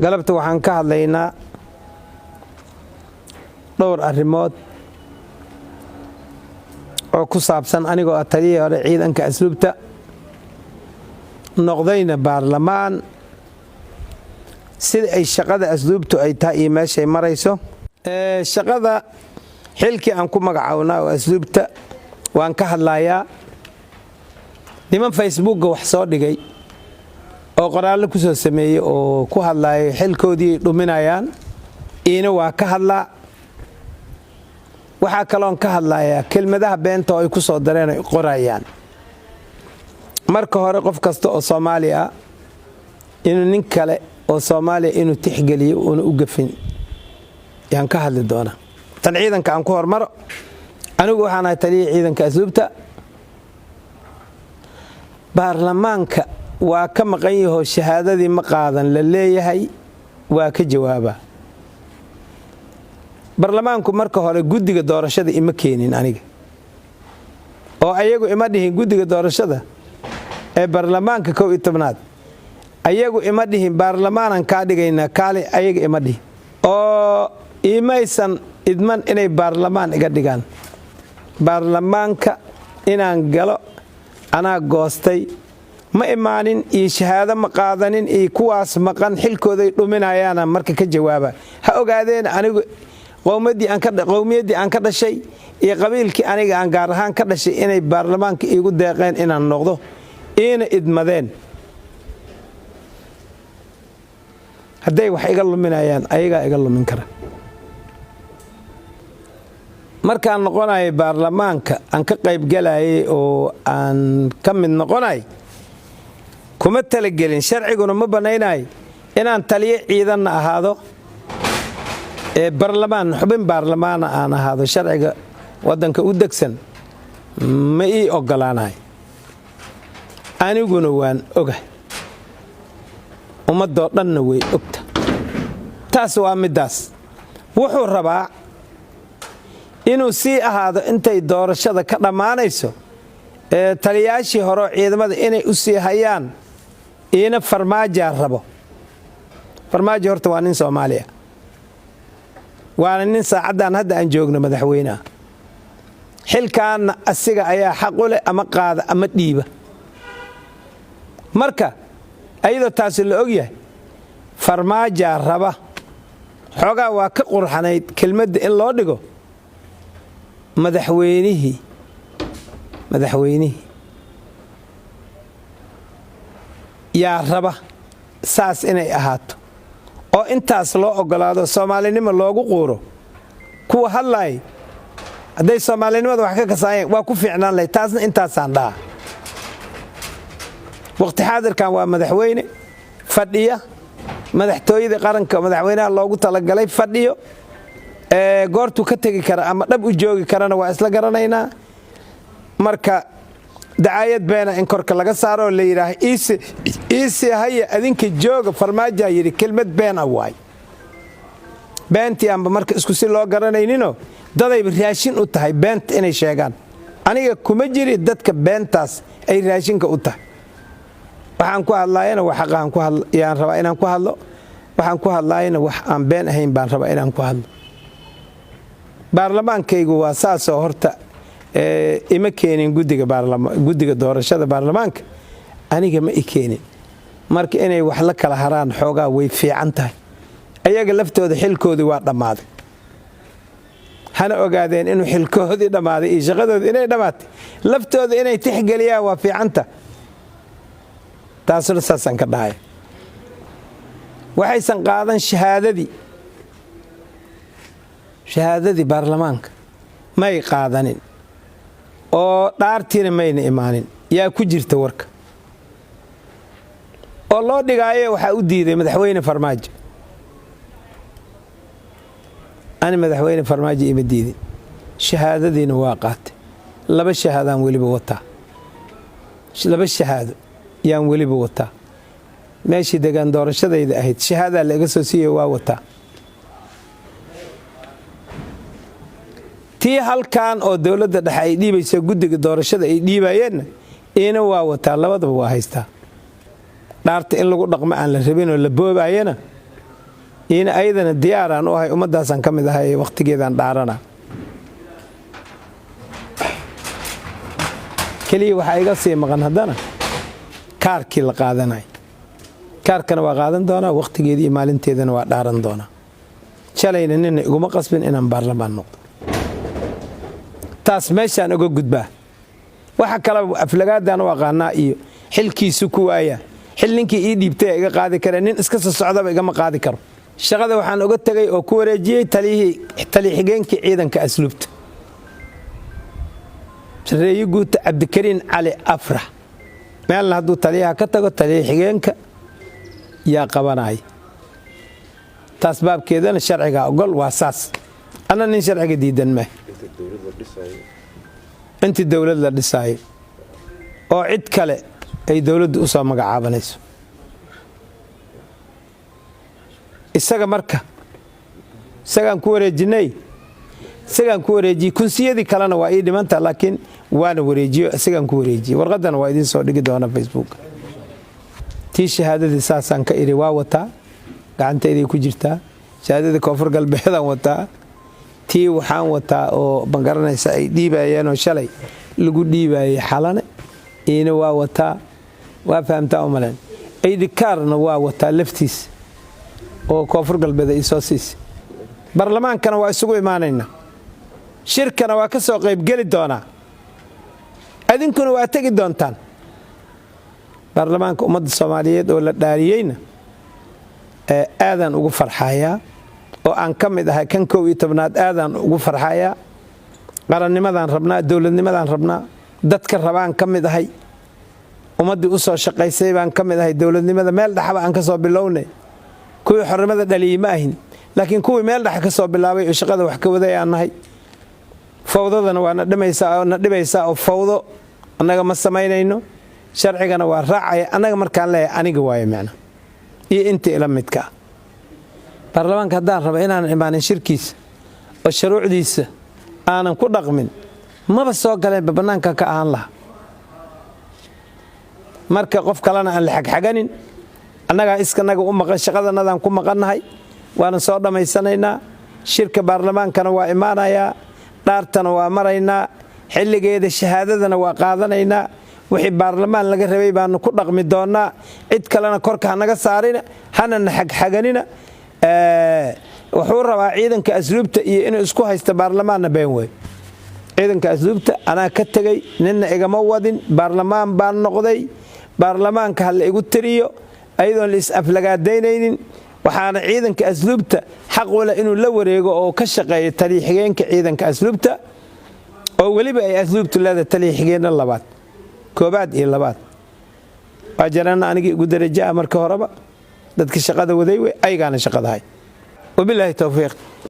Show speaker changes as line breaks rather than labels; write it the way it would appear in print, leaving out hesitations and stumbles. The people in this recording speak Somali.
galabta waxaan ka hadlaynaa dhowr arrimood oo ku saabsan anigoo taliyay hore ciidanka asluubta noqdayna baarlamaan sida ay shaqada asluubtu ay tahay iyo meeshay marayso shaqada xilkii aan ku magacawnaa oo asluubta waan ka hadlayaa niman facebookga wax soo dhigay oo qoraallo ku soo sameeyay oo ku hadlaayay xilkoodii dhuminayaan iina waa ka hadlaa waxaa kaloon ka hadlayaa kelmadaha beenta oo ay ku soo dareen ay qorayaan marka hore qof kasta oo Soomaali ah inuu nin kale oo Soomaali inuu tixgeliyo oo u gafin yaan ka hadli doona tan ciidanka aan ku hormaro anigu waxaan ahay taliyay ciidanka asluubta baarlamaanka waa ka maqan yahay shahaadadii ma qaadan la leeyahay waa ka jawaaba baarlamaanku marka hore guddiga doorashada ima keenin aniga oo ayagu ima dhihin guddiga doorashada ee baarlamaanka 11aad ayagu ima dhihin baarlamaanan ka dhigayna kaali ayaga ima dhihin oo imaysan idman inay baarlamaan iga dhigaan baarlamaanka inaan galo anaa goostay ma imaanin iyo shahaado ma qaadanin iyo kuwaas maqan xilkooday dhuminayaan marka ka jawaaba ha ogaadeen anigu qowmiyadii aan ka dhashay iyo qabiilkii aniga aan gaar ahaan ka dhashay inay baarlamaanka iigu deeqeen inaan noqdo ina idmadeen hadday wax iga luminayaan ayagaa iga lumin kara markaan noqonay baarlamaanka aan ka qayb galayay oo aan ka mid noqonay kuma talagelin sharciguna ma banaynay inaan taliye ciidan ahaado ee baarlamaan xubin baarlamaan aan ahaado sharciga wadanka u degsan ma ii ogolaanay aniguna waan ogahay ummadoo dhanna way ogta taas waa midaas wuxuu rabaa inuu sii ahaado intay doorashada ka dhamaanayso ee taliyaashii hore ciidamada inay u sii hayaan ina farmaajo rabo farmaajo horta waa nin Soomaaliya waana nin saacadan hadda aan joogno madaxweynaha xilkaan asiga ayaa xaq u leh ama qaada ama dhiiba marka ayadoo taas la og yahay farmaajo raba xogaa waa ka qurxanayd kelmadda in loo dhigo madaxweynihi yaa raba saas inay ahaato oo intaas loo ogolaado Soomaalinimo loogu quuro kuwa hadlay haday Soomaalinimada wax ka kasaayeen waa ku fiicnaan leh taasna intaasaan dhaa waqti xaadirkan waa madaxweyne fadhiya madaxtooyada qaranka madaxweynaha loogu talagalay fadhiyo goortu ka tagi kara ama dhab u joogi karana waa isla garanaynaa marka daayad beena in korka laga saaro la yiraahdo iisi haya adinka jooga farmaajo yiri kelmad been awaay beentii amba marka isku si loo garanaynino daday raashin u tahay beent inay sheegaan aniga kuma jiri dadka beentaas ay raashinka u tahay waxaan ku hadlaayana wax xaqaan ku hadlayaan rabaa inaan ku hadlo waxaan ku hadlaayana wax aan been ahayn baan rabaa inaan ku hadlo baarlamaankaygu waa saasoo horta ima keenin guddiga doorashada baarlamaanka aniga ma keenin marka inay wax la kala haraan xoogaa way fiican tahay ayaga laftooda xilkoodii waa dhamaaday hana ogaadeen inuu xilkoodii dhamaaday iyo shaqadooda inay dhamaatay laftooda inay tixgeliyaan waa fiicanta taasuna saasan ka dhahay waxaysan qaadan shahaadadii baarlamaanka may qaadanin oo dhaartiina mayna imaanin yaa ku jirta warka oo loo dhigaayo waxa u diiday madaxweyne farmaajo ani madaxweyne farmaajo ima diidin shahaadadiina waa qaatay laba shahaadaan waliba wataa laba shahaado yaan waliba wataa meeshii deegaan doorashadayda ahayd shahaada la iga soo siiyay waa wataa tii halkan oo dawladda dhexe ay dhiibayso guddiga doorashada ay dhiibayeen ina waa wataa labadaba waa haystaa dhaarta in lagu dhaqmo aan la rabin oo la boobayana in ayadana diyaaraan u ahay ummadaasan ka mid ahay waqtigeedan dhaarana kaliya waxa iga sii maqan haddana kaarkii la qaadanay kaarkana waa qaadan doonaa waqtigeedii iyo maalinteedana waa dhaaran doonaa shalayna nina iguma qasbin inaan baarlamaan noqdo taas meeshaan uga gudbaa waxa kale aflagaadana waa qaanaa iyo xilkiisu ku waaya xil ninkii ii dhiibtay iga qaadi kara nin iska soo socdaba igama qaadi karo shaqada waxaan uga tagay oo ku wareejiyay tali xigeenkii ciidanka asluubta sareeyo guuta Cabdikariin Cali Afrax meel hadduu taliyaha ka tago tali xigeenka yaa qabanay taas baabkeedana sharciga ogol waa saas ana nin sharciga diidan ma inta dawlad la dhisay oo cid kale ay dawladdu u soo magacaabanayso isaga marka isagaan ku wareejinay kunsiyadii kalena waa ii dhimanta laakiin waana wareejiyo isagaan ku wareejiyo warqadana waa idin soo dhigi doona Facebook tii shahaadadii saasaan ka iri waa wataa gacanteedii ku jirtaa shahaadada koonfur galbeedaan wataa tii waxaan wataa oo bangaranaysa ay dhiibayeen oo shalay lagu dhiibayay xalane ina waa wataa waa fahamtaa oo maleen ID cardna waa wataa laftiis oo koonfur galbeed ay soo siisay barlamaankana waa isugu imaanayna shirkana waa ka soo qayb gali doona adinkuna waa tagi doontaan barlamaanka ummadda Soomaaliyeed oo la dhaariyayna aadan ugu farxayaa oo aan ka mid ahay kan 11aad aadan ugu farxayaa qarannimadan rabnaa dawladnimadan rabnaa dadka rabaan ka mid ahay ummadii u soo shaqaysay baan ka mid ahay dawladnimada meel dhaxba aan ka soo bilownay kuwii xornimada dhaliyay ma ahin laakiin kuwii meel dhax ka soo bilaabay oo shaqada wax ka waday aan nahay fawdadana waa na dhibaysaa oo fawdo annaga ma samaynayno sharcigana waa raacaya annaga markaan leeyahay aniga waaye macna iyo inta ila midka baarlamaanka haddaan rabo inaan imaanin shirkiisa oo shuruucdiisa aanan ku dhaqmin maba soo galeen banaanka ka ahaan laha marka qof kalena aan la xagxaganin annaga iskanaga u maqan shaqadanadaan ku maqannahay waana soo dhamaysanaynaa shirka baarlamaankana waa imaanayaa dhaartana waa maraynaa xilligeeda shahaadadana waa qaadanaynaa wixii baarlamaan laga rabay baanu ku dhaqmi doonaa cid kalena korka naga saarina hana xagxaganina wuxuu rabaa ciidanka asluubta iyo inuu isku haysto baarlamaanna been way ciidanka asluubta anaa ka tagay ninna igama wadin baarlamaan baan noqday baarlamaanka hal igu tiriyo ayadoon la is aflagaadaynaynin waxaana ciidanka asluubta xaq wala inuu la wareego oo ka shaqeeyo tali xigeenka ciidanka asluubta oo waliba ay asluubtu leedahay tali xigeenna labaad koobaad iyo labaad waa jarana aniga ugu darajaha marka horeba dadka shaqada waday way aygaana shaqadahay wabillahi tawfiiq